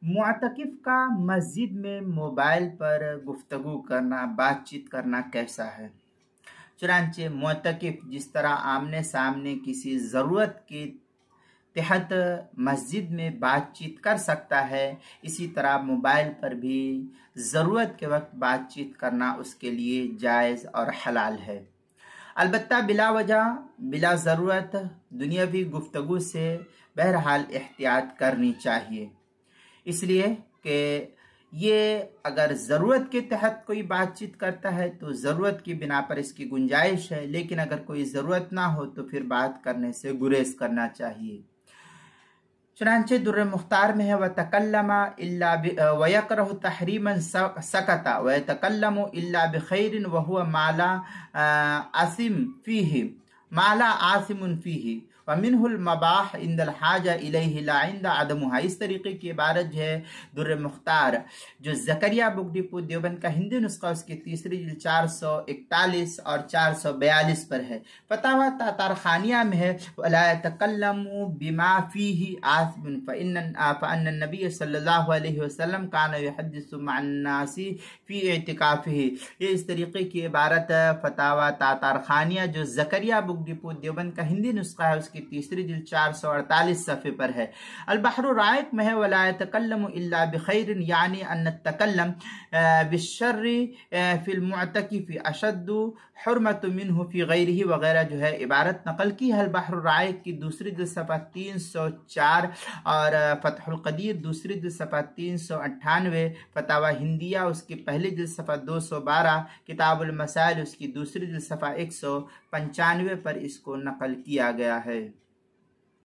معتکف کا مسجد میں موبائل پر گفتگو کرنا، بات چیت کرنا کیسا ہے؟ چنانچہ معتکف جس طرح آمنے سامنے کسی ضرورت کے تحت مسجد میں بات چیت کر سکتا ہے، اسی طرح موبائل پر بھی ضرورت کے وقت بات چیت کرنا اس کے لیے جائز اور حلال ہے۔ البتہ بلا وجہ، بلا ضرورت دنیاوی گفتگو سے بہرحال احتیاط کرنی چاہیے، اس لیے کہ یہ اگر ضرورت کے تحت کوئی بات چیت کرتا ہے تو ضرورت کی بنا پر اس کی گنجائش ہے، لیکن اگر کوئی ضرورت نہ ہو تو پھر بات کرنے سے گریز کرنا چاہیے۔ چنانچہ در مختار میں ہے وَتَكَلَّمَ إِلَّا وَيَكْرَهُ تَحْرِيمًا سَكَتَ وَيَتَكَلَّمُ إِلَّا بِخَيْرٍ وَهُوَ مَا لَا عَاصِمٌ فِيهِ وَمِنْهُ الْمَبَاحُ عِنْدَ الْحَاجَةِ إِلَيْهِ لَا عِنْدَ عَدَمِهَا۔ اس طریقے کی عبارت جو ہے در مختار جو زکریا بک ڈپو دیوبند کا ہندی نسخہ اس کی تیسری جلد 441 اور 442 پر ہے۔ فتاوی تاتارخانیہ میں ہے وَلَا يَتَكَلَّمُ بِمَا فِيهِ عَاصِمٌ فَإِنَّ النَّبِيَّ صلی اللہ علیہ وسلم كَانَ يُحَدِّثُ مع الناس فی اعتکافه۔ یہ اس طریقے کی عبارت فتاوی تاتارخانیہ جو زکریا بک ڈپو دیوبند کا ہندی نسخہ ہے اس کی تیسری جلد 448 صفحے پر ہے۔ البحر الرائق میں ہے وَلَا يَتَكَلَّمُ إِلَّا بِخَيْرٍ یعنی ان التکلم بالشر فی المعتکف اشد حرمت منہ فی غیرہ وغیرہ جو ہے عبارت نقل کی ہے۔ البحر الرائق کی دوسری جلد صفحہ 304 اور فتح القدیر دوسری جلد صفحہ 398، فتاوی ہندیہ اس کی پہلی جلد صفحہ 212، کتاب المسائل اس کی دوسری جلد صفحہ 195 پر اس کو نقل کیا گیا ہے۔